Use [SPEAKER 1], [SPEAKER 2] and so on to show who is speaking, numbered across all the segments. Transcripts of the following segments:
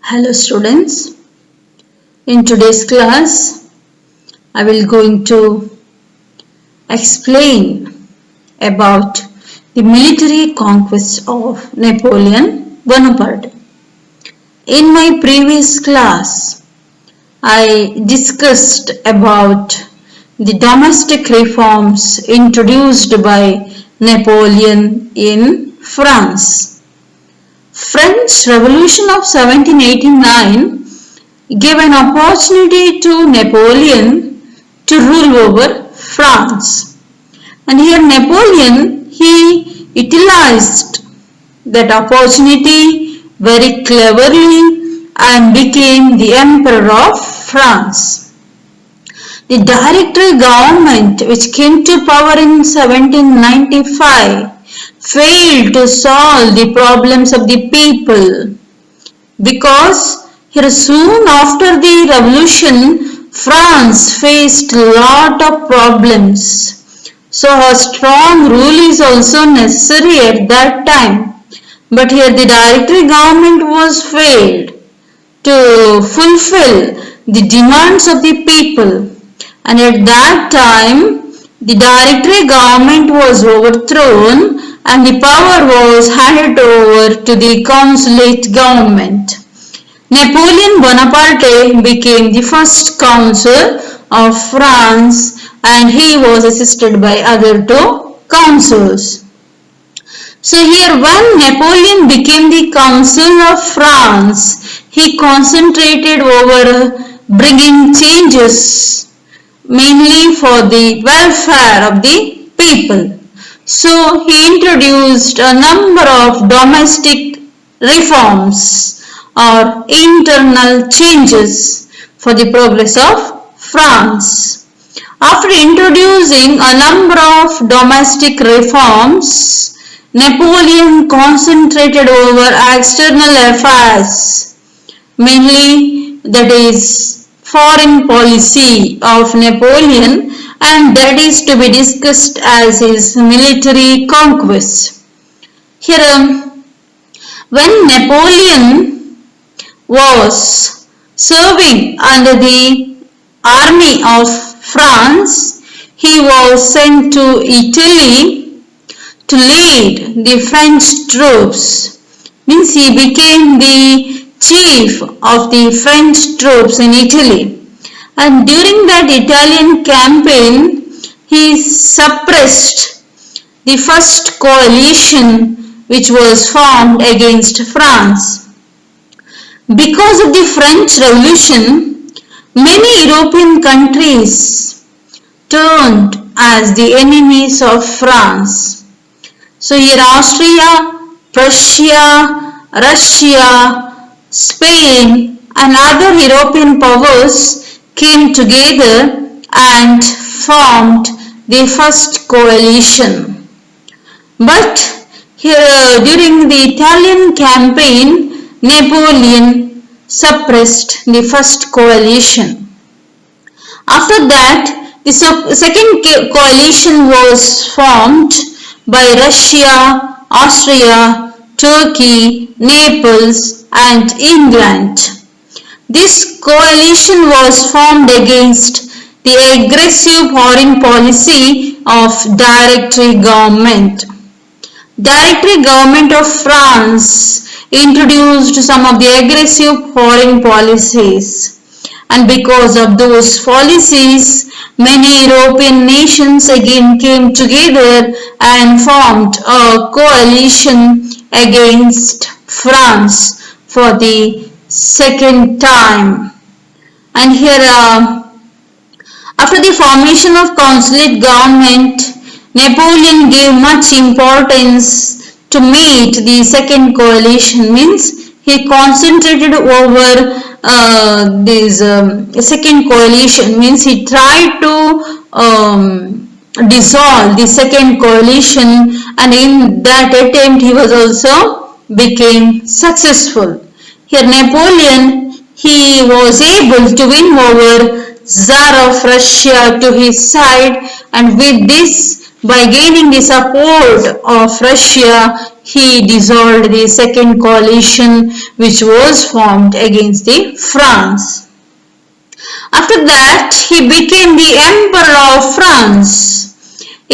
[SPEAKER 1] Hello students, in today's class I will going to explain about the military conquest of Napoleon Bonaparte. In my previous class I discussed about the domestic reforms introduced by Napoleon in France. French Revolution of 1789 gave an opportunity to Napoleon to rule over France. And here Napoleon, he utilized that opportunity very cleverly and became the Emperor of France. The Directory government which came to power in 1795 failed to solve the problems of the people because here soon after the revolution France faced a lot of problems. So a strong rule is also necessary at that time. But here the Directory government was failed to fulfill the demands of the people, and at that time the Directory government was overthrown and the power was handed over to the consulate government. Napoleon Bonaparte became the first consul of France and he was assisted by other two consuls. So here when Napoleon became the consul of France, he concentrated over bringing changes mainly for the welfare of the people. So he introduced a number of domestic reforms or internal changes for the progress of France. After introducing a number of domestic reforms, Napoleon concentrated over external affairs, mainly that is foreign policy of Napoleon, and that is to be discussed as his military conquest. Here, when Napoleon was serving under the army of France, he was sent to Italy to lead the French troops. Means he became the chief of the French troops in Italy. And during that Italian campaign, he suppressed the first coalition which was formed against France. Because of the French Revolution, many European countries turned as the enemies of France. So here Austria, Prussia, Russia, Spain and other European powers came together and formed the first coalition. But here during the Italian campaign, Napoleon suppressed the first coalition. After that, the second coalition was formed by Russia, Austria, Turkey, Naples and England. This coalition was formed against the aggressive foreign policy of Directory government. Directory government of France introduced some of the aggressive foreign policies, and because of those policies many European nations again came together and formed a coalition against France for the second time. And here after the formation of consulate government, Napoleon gave much importance to meet the second coalition. Means he concentrated over this second coalition. Means he tried to dissolve the second coalition, and in that attempt he was also became successful. Here Napoleon, he was able to win over Tsar of Russia to his side, and with this, by gaining the support of Russia, he dissolved the second coalition which was formed against the France. After that, he became the Emperor of France.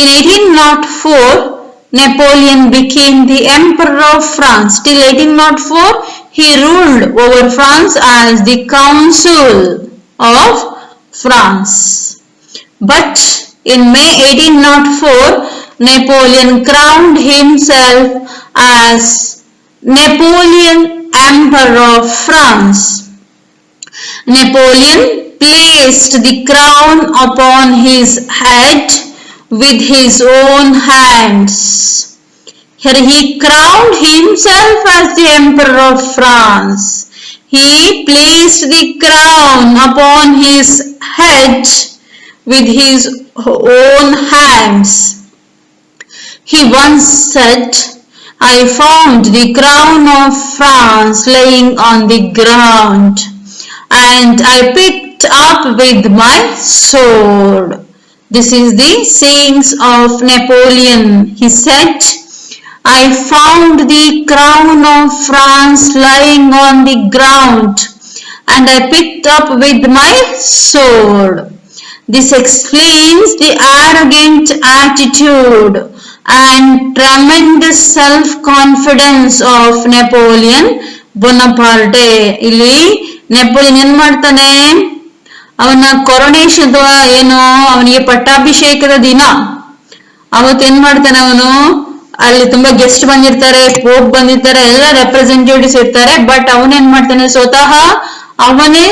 [SPEAKER 1] In 1804, Napoleon became the Emperor of France. Till 1804, he ruled over France as the Council of France. But in May 1804, Napoleon crowned himself as Napoleon Emperor of France. Napoleon placed the crown upon his head with his own hands. Here he crowned himself as the Emperor of France. He placed the crown upon his head with his own hands. He once said, "I found the crown of France lying on the ground, and I picked up with my sword." This is the sayings of Napoleon. He said, "I found the crown of France lying on the ground, and I picked up with my sword." This explains the arrogant attitude and tremendous self-confidence of Napoleon Bonaparte. ಇಲ್ಲಿ Napoleon ಏನ್ ಮಾಡ್ತಾನೆ, ಅವನ ಕೊರೋನೇಷನ್ ಅಥವಾ ಏನು ಅವನಿಗೆ ಪಟ್ಟಾಭಿಷೇಕದ ದಿನ ಅವತ್ತೇನ್ ಮಾಡ್ತಾನೆ, ಅವನು ಅಲ್ಲಿ ತುಂಬಾ ಗೆಸ್ಟ್ ಬಂದಿರ್ತಾರೆ, ಪೋಪ್ ಬಂದಿರ್ತಾರೆ, ಎಲ್ಲ ರೆಪ್ರೆಸೆಂಟೇಟಿವ್ಸ್ ಇರ್ತಾರೆ. ಬಟ್ ಅವನೇನ್ ಮಾಡ್ತಾನೆ, ಸ್ವತಃ ಅವನೇ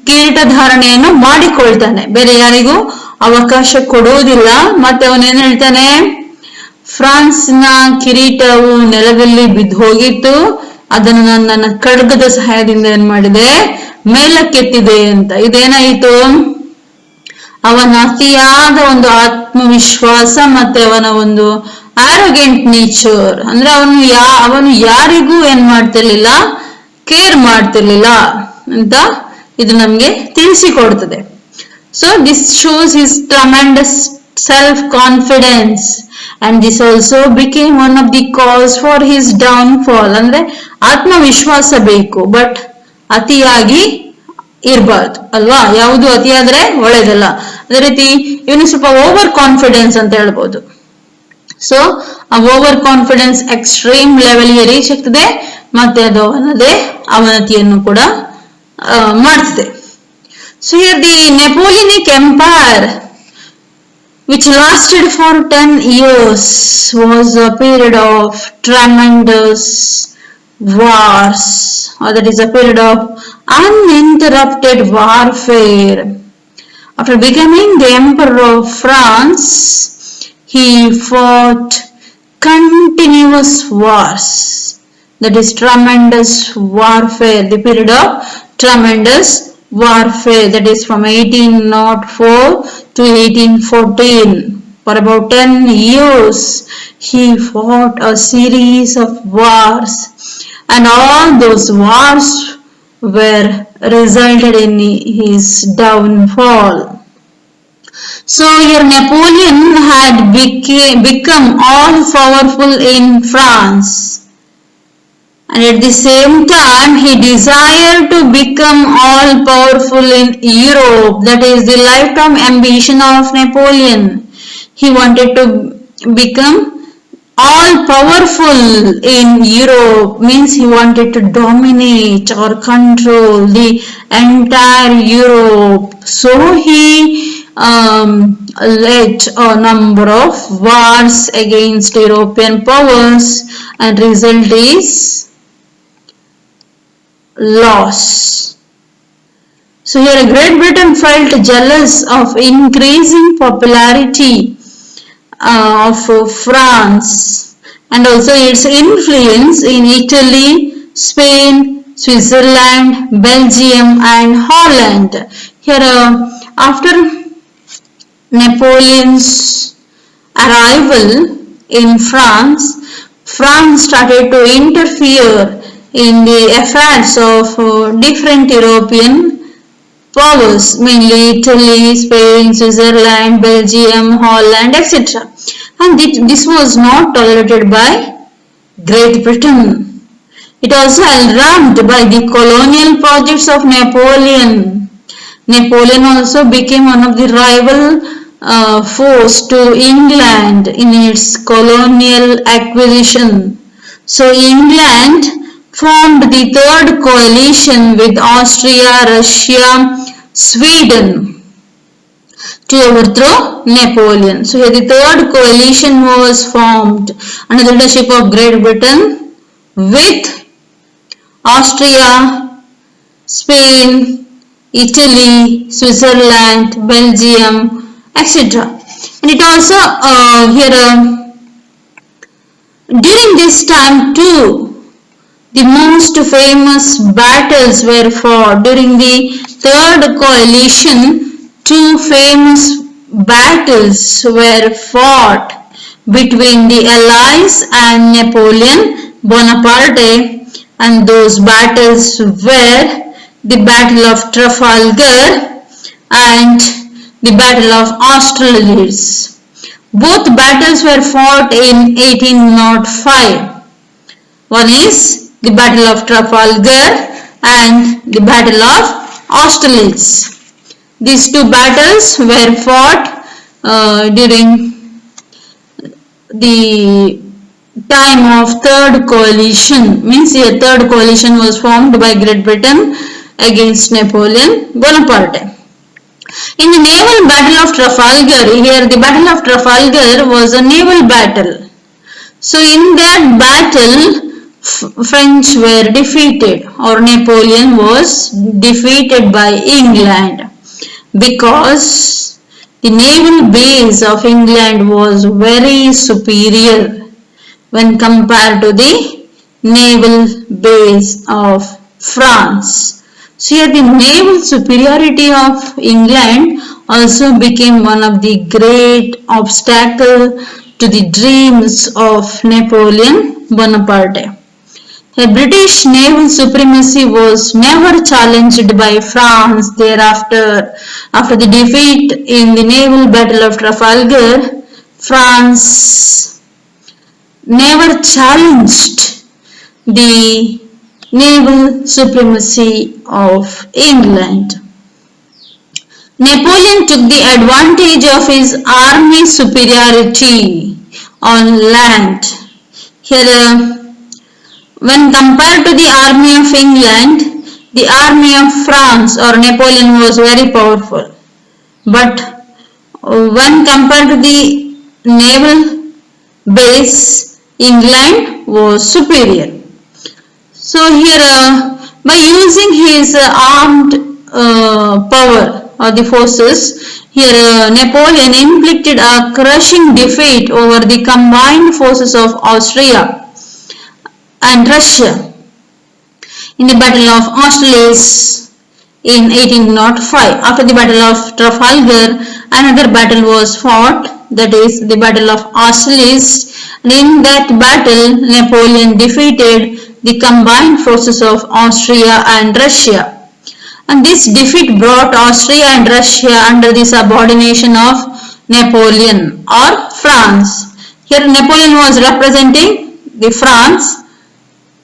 [SPEAKER 1] ಕಿರೀಟ ಧಾರಣೆಯನ್ನು ಮಾಡಿಕೊಳ್ತಾನೆ, ಬೇರೆ ಯಾರಿಗೂ ಅವಕಾಶ ಕೊಡುವುದಿಲ್ಲ. ಮತ್ತೆ ಅವನೇನ್ ಹೇಳ್ತಾನೆ, ಫ್ರಾನ್ಸ್ನ ಕಿರೀಟವು ನೆಲದಲ್ಲಿ ಬಿದ್ದು ಹೋಗಿತ್ತು, ಅದನ್ನು ನಾನು ನನ್ನ ಖಡ್ಗದ ಸಹಾಯದಿಂದ ಏನ್ ಮಾಡಿದೆ, ಮೇಲಕ್ಕೆತ್ತಿದೆ ಅಂತ. ಇದೇನಾಯಿತು, ಅವನ ಅತಿಯಾದ ಒಂದು ಆತ್ಮವಿಶ್ವಾಸ ಮತ್ತೆ ಅವನ ಒಂದು ಆರೋಗೆಂಟ್ ನೇಚರ್, ಅಂದ್ರೆ ಅವನು ಯಾರಿಗೂ ಏನ್ ಮಾಡ್ತಿರ್ಲಿಲ್ಲ, ಕೇರ್ ಮಾಡ್ತಿರ್ಲಿಲ್ಲ ಅಂತ ಇದು ನಮ್ಗೆ ತಿಳಿಸಿಕೊಡ್ತದೆ. So this shows his tremendous self-confidence, and this also became one of the cause for his downfall. ಅಂದ್ರೆ ಆತ್ಮವಿಶ್ವಾಸ ಬೇಕು, ಬಟ್ ಅತಿಯಾಗಿ ಇರಬಾರ್ದು ಅಲ್ವಾ, ಯಾವುದು ಅತಿಯಾದ್ರೆ ಒಳ್ಳೇದಲ್ಲ. ಅದೇ ರೀತಿ ಇವನು ಸ್ವಲ್ಪ ಓವರ್ ಕಾನ್ಫಿಡೆನ್ಸ್ ಅಂತ ಹೇಳ್ಬೋದು. ಸೊ ಆ ಓವರ್ ಕಾನ್ಫಿಡೆನ್ಸ್ ಎಕ್ಸ್ಟ್ರೀಮ್ ಲೆವೆಲ್ಗೆ ರೀಚ್ ಆಗ್ತದೆ, ಮತ್ತೆ ಅದು ಅವನದೇ ಅವನತಿಯನ್ನು ಕೂಡ ಮಾಡ್ತದೆ. So here the Napoleonic empire which lasted for 10 years was a period of tremendous wars, or that is a period of uninterrupted warfare. After becoming the Emperor of France, he fought continuous wars, that is tremendous warfare, the period of tremendous warfare, that is from 1804 to 1814. For about 10 years he fought a series of wars, and all those wars were resulted in his downfall. So here Napoleon had become all powerful in France, and at the same time he desired to become all powerful in Europe. That is the lifetime ambition of Napoleon. He wanted to become all powerful in Europe, means he wanted to dominate or control the entire Europe. So he led a number of wars against European powers, and result is loss. So here Great Britain felt jealous of increasing popularity of France, and also its influence in Italy, Spain, Switzerland, Belgium and Holland. Here after Napoleon's arrival in France, France started to interfere in the affairs of different European powers, mainly Italy, Spain, Switzerland, Belgium, Holland, etc. And this was not tolerated by Great Britain. It also alarmed by the colonial projects of Napoleon. Napoleon also became one of the rival force to England in its colonial acquisition. So England formed the third coalition with Austria, Russia, Sweden to overthrow Napoleon. So here the third coalition was formed under the leadership of Great Britain with Austria, Spain, Italy, Switzerland, Belgium, etc. And it also during this time too, the most famous battles were fought during the third coalition. Two famous battles were fought between the Allies and Napoleon Bonaparte, and those battles were the Battle of Trafalgar and the Battle of Austerlitz. Both battles were fought in 1805. One is the Battle of Trafalgar and the Battle of Austerlitz. These two battles were fought during the time of third coalition, means a third coalition was formed by Great Britain against Napoleon Bonaparte. In the naval battle of Trafalgar, here the Battle of Trafalgar was a naval battle. So in that battle, French were defeated, or Napoleon was defeated by England, because the naval base of England was very superior when compared to the naval base of France. So here the naval superiority of England also became one of the great obstacle to the dreams of Napoleon Bonaparte. The British naval supremacy was never challenged by France thereafter. After the defeat in the naval battle of Trafalgar, France never challenged the naval supremacy of England. Napoleon took the advantage of his army superiority on land. Here, when compared to the army of England, the army of France or Napoleon was very powerful. But when compared to the naval base, England was superior. So here, by using his armed power or the forces, here Napoleon inflicted a crushing defeat over the combined forces of Austria and Russia in the Battle of Austerlitz in 1805. After the Battle of Trafalgar, another battle was fought, that is the Battle of Austerlitz, and in that battle Napoleon defeated the combined forces of Austria and Russia, and this defeat brought Austria and Russia under the subordination of Napoleon or France. Here Napoleon was representing the France.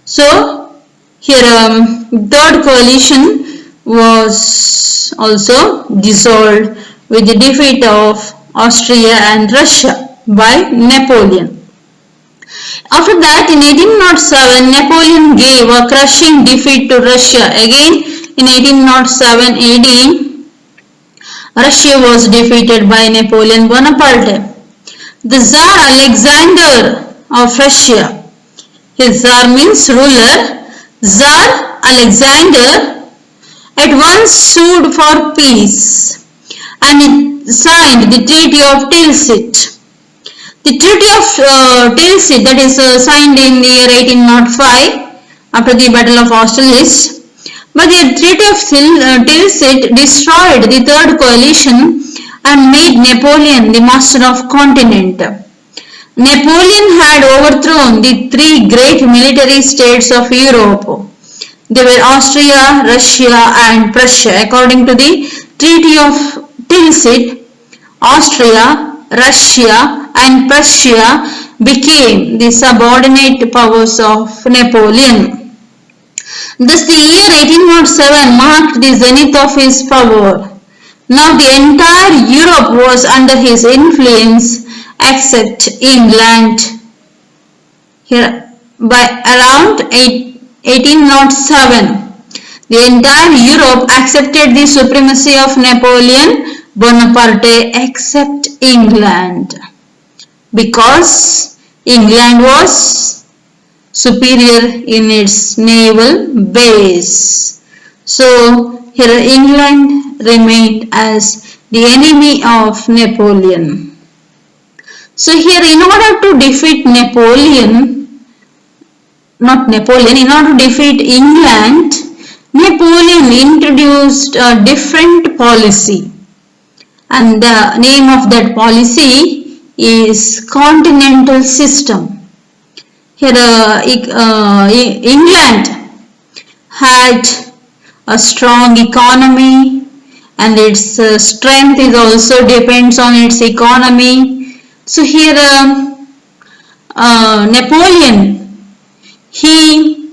[SPEAKER 1] So here third coalition was also dissolved with the defeat of Austria and Russia by Napoleon. After that, in 1807, Napoleon gave a crushing defeat to Russia. Again, in 1807 AD, Russia was defeated by Napoleon Bonaparte. The Tsar Alexander of Russia, his Tsar means ruler, Tsar Alexander at once sued for peace and signed the Treaty of Tilsit. The Treaty of Tilsit, that is signed in the year 1805 after the Battle of Austerlitz. But the Treaty of Tilsit destroyed the third coalition and made Napoleon the master of continent. Napoleon had overthrown the three great military states of Europe. They were Austria, Russia and Prussia. According to the Treaty of Tilsit, Austria Russia and Prussia became the subordinate powers of Napoleon. Thus the year 1807 marked the zenith of his power. Now the entire Europe was under his influence except England. Here, by around 1807, the entire Europe accepted the supremacy of Napoleon Bonaparte except England, because England was superior in its naval base. So here England remained as the enemy of Napoleon. So here, in order to defeat in order to defeat England, Napoleon introduced a different policy, and the name of that policy is continental system. Here England had a strong economy, and its strength is also depends on its economy. So here Napoleon, he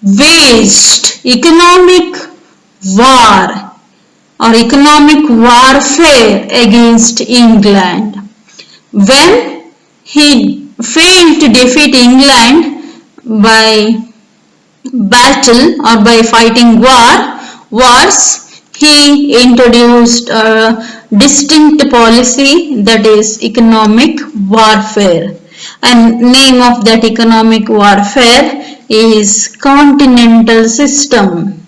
[SPEAKER 1] waged economic war or economic warfare against England. When he failed to defeat England by battle or by fighting wars, he introduced a distinct policy, that is economic warfare, and name of that economic warfare is continental system.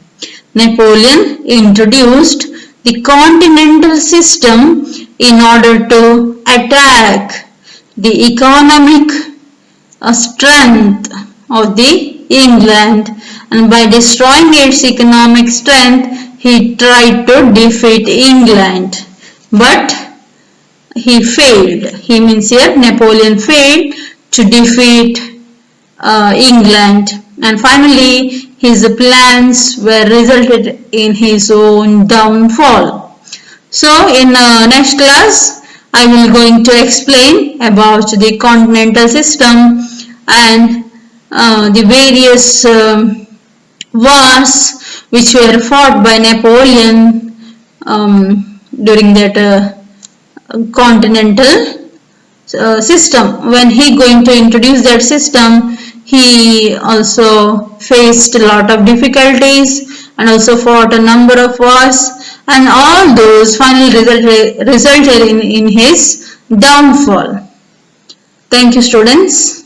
[SPEAKER 1] Napoleon introduced the continental system in order to attack the economic strength of the England, and by destroying its economic strength he tried to defeat England, but he failed. He means here Napoleon failed to defeat England, and finally his plans were resulted in his own downfall. So in next class I will going to explain about the continental system and the various wars which were fought by Napoleon during that continental system. When he going to introduce that system, he also faced a lot of difficulties and also fought a number of wars, and all those finally resulted in his downfall. Thank you, students.